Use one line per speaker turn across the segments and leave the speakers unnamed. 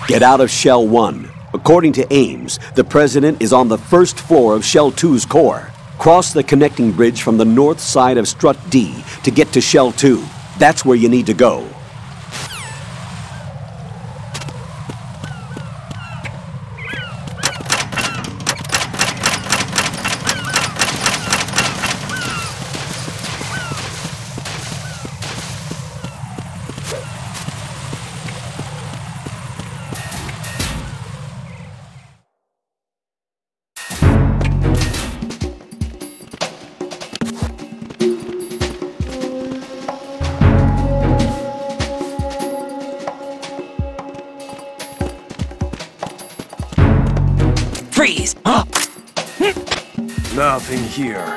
Get out of Shell 1. According to Ames, the President is on the first floor of Shell 2's core. Cross the connecting bridge from the north side of Strut D to get to Shell 2. That's where you need to go.
Freeze! Huh?
Nothing here.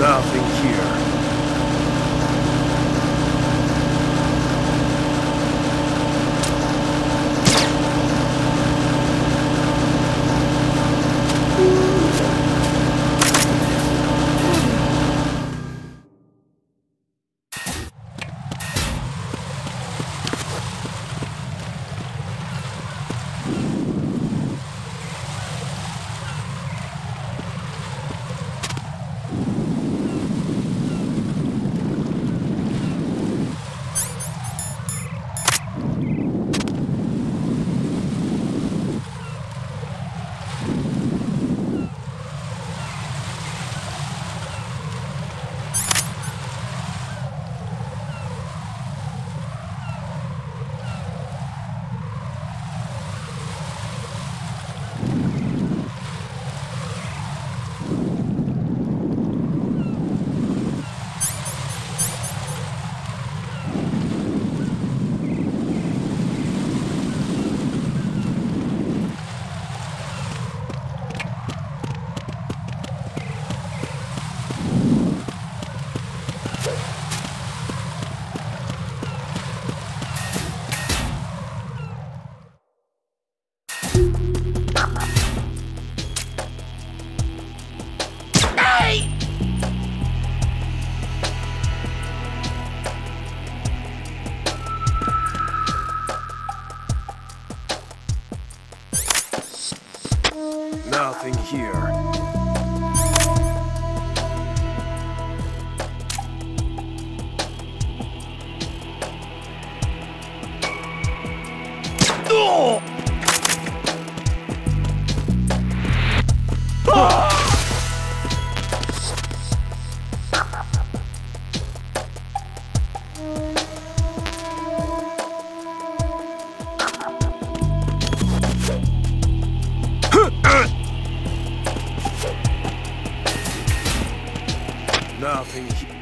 Nothing here. Nothing here. Nothing here.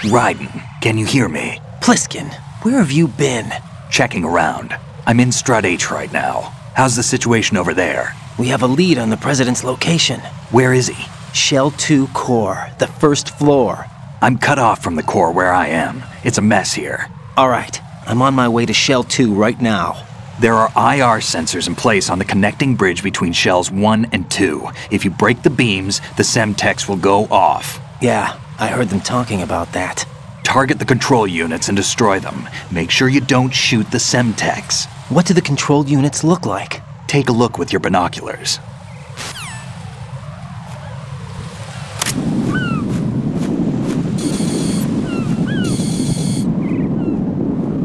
Raiden, can you hear me?
Pliskin, where have you been?
Checking around. I'm in Strut H right now. How's the situation over there?
We have a lead on the President's location.
Where is he?
Shell 2 core, the first floor.
I'm cut off from the core where I am. It's a mess here.
All right, I'm on my way to Shell 2 right now.
There are IR sensors in place on the connecting bridge between Shells 1 and 2. If you break the beams, the Semtex will go off.
Yeah, I heard them talking about that.
Target the control units and destroy them. Make sure you don't shoot the Semtex.
What do the control units look like?
Take a look with your binoculars.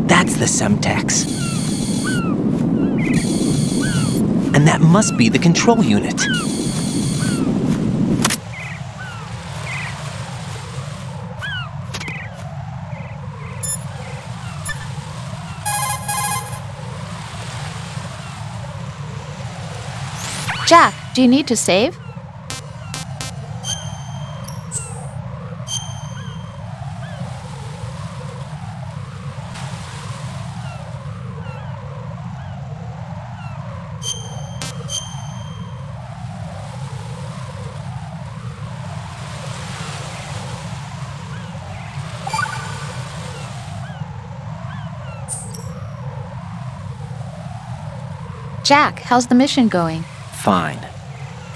That's the Semtex. And that must be the control unit.
Jack, do you need to save? Jack, how's the mission going?
Fine.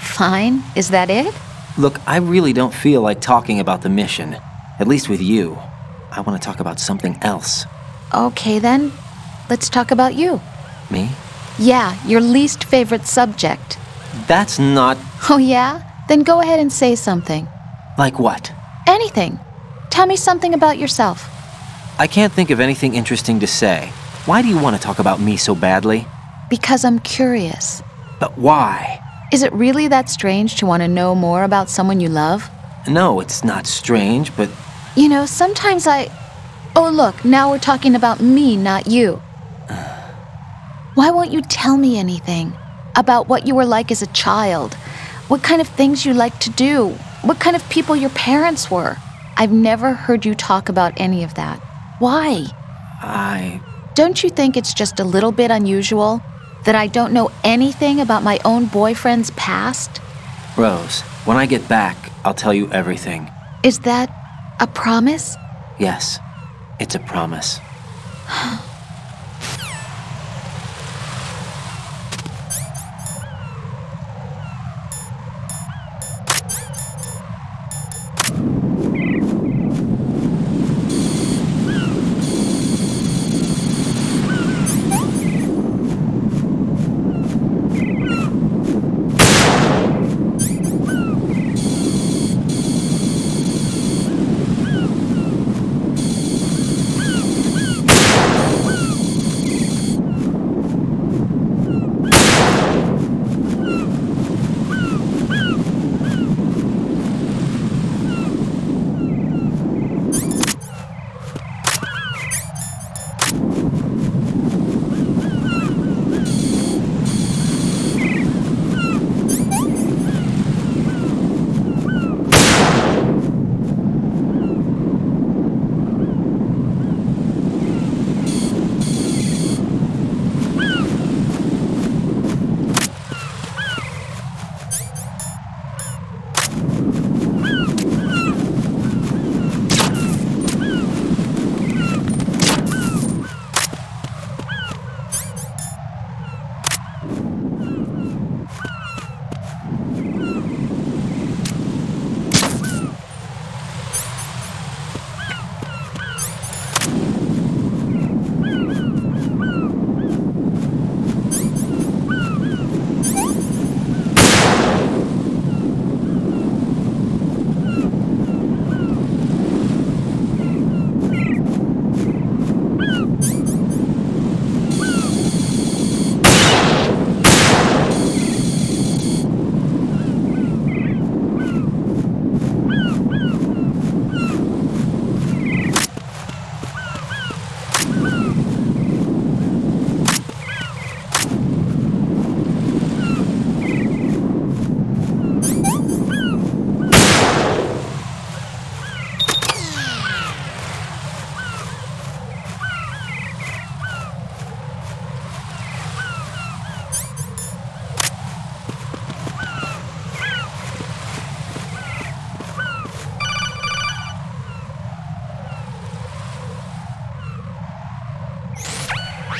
Fine? Is that it?
Look, I really don't feel like talking about the mission. At least with you. I want to talk about something else.
Okay then, let's talk about you.
Me?
Yeah, your least favorite subject.
That's not...
Oh yeah? Then go ahead and say something.
Like what?
Anything. Tell me something about yourself.
I can't think of anything interesting to say. Why do you want to talk about me so badly?
Because I'm curious.
But why?
Is it really that strange to want to know more about someone you love?
No, it's not strange, but...
You know, sometimes Oh look, now we're talking about me, not you. Why won't you tell me anything? About what you were like as a child? What kind of things you liked to do? What kind of people your parents were? I've never heard you talk about any of that. Why? Don't you think it's just a little bit unusual? That I don't know anything about my own boyfriend's past?
Rose, when I get back, I'll tell you everything.
Is that a promise?
Yes, it's a promise.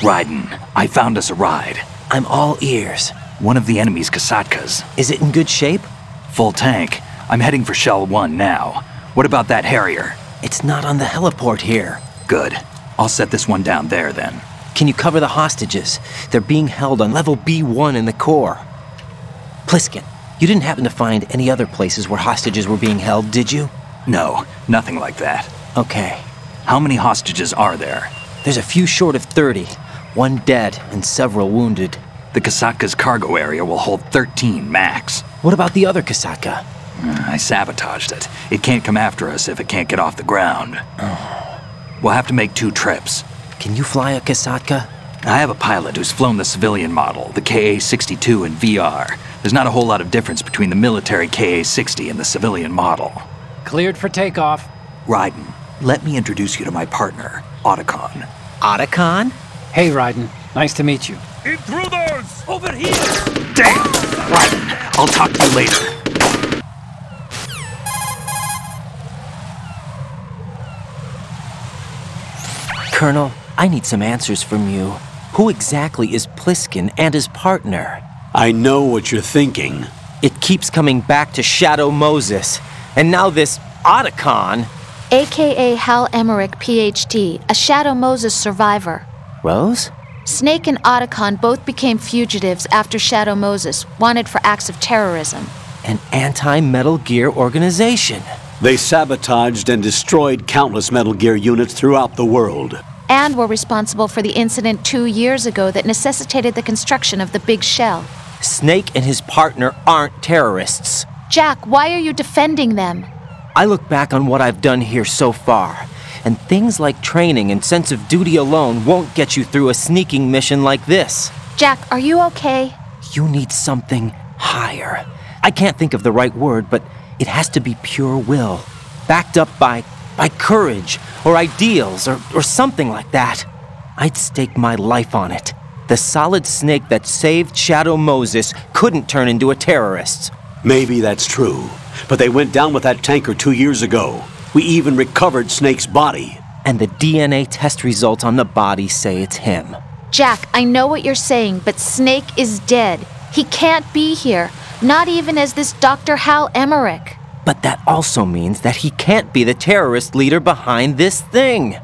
Raiden, I found us a ride.
I'm all ears.
One of the enemy's Kasatkas.
Is it in good shape?
Full tank. I'm heading for Shell 1 now. What about that Harrier?
It's not on the heliport here.
Good. I'll set this one down there then.
Can you cover the hostages? They're being held on level B1 in the core. Pliskin, you didn't happen to find any other places where hostages were being held, did you?
No, nothing like that.
Okay.
How many hostages are there?
There's a few short of 30. One dead and several wounded.
The Kasatka's cargo area will hold 13 max.
What about the other Kasaka?
I sabotaged it. It can't come after us if it can't get off the ground. We'll have to make 2 trips.
Can you fly a Kasatka?
I have a pilot who's flown the civilian model, the KA-62 in VR. There's not a whole lot of difference between the military KA-60 and the civilian model.
Cleared for takeoff.
Raiden, let me introduce you to my partner, Otacon.
Otacon?
Hey, Raiden. Nice to meet you.
Intruders!
Over here! Damn! Raiden, I'll talk to you later.
Colonel, I need some answers from you. Who exactly is Pliskin and his partner?
I know what you're thinking.
It keeps coming back to Shadow Moses. And now this Otacon.
AKA Hal Emmerich, PhD, a Shadow Moses survivor.
Rose?
Snake and Otacon both became fugitives after Shadow Moses, wanted for acts of terrorism.
An anti-Metal Gear organization.
They sabotaged and destroyed countless Metal Gear units throughout the world.
And were responsible for the incident 2 years ago that necessitated the construction of the Big Shell.
Snake and his partner aren't terrorists.
Jack, why are you defending them?
I look back on what I've done here so far, and things like training and sense of duty alone won't get you through a sneaking mission like this.
Jack, are you okay?
You need something higher. I can't think of the right word, but it has to be pure will, backed up by courage, or ideals, or something like that. I'd stake my life on it. The solid Snake that saved Shadow Moses couldn't turn into a terrorist.
Maybe that's true, but they went down with that tanker 2 years ago. We even recovered Snake's body.
And the DNA test results on the body say it's him.
Jack, I know what you're saying, but Snake is dead. He can't be here, not even as this Dr. Hal Emmerich.
But that also means that he can't be the terrorist leader behind this thing.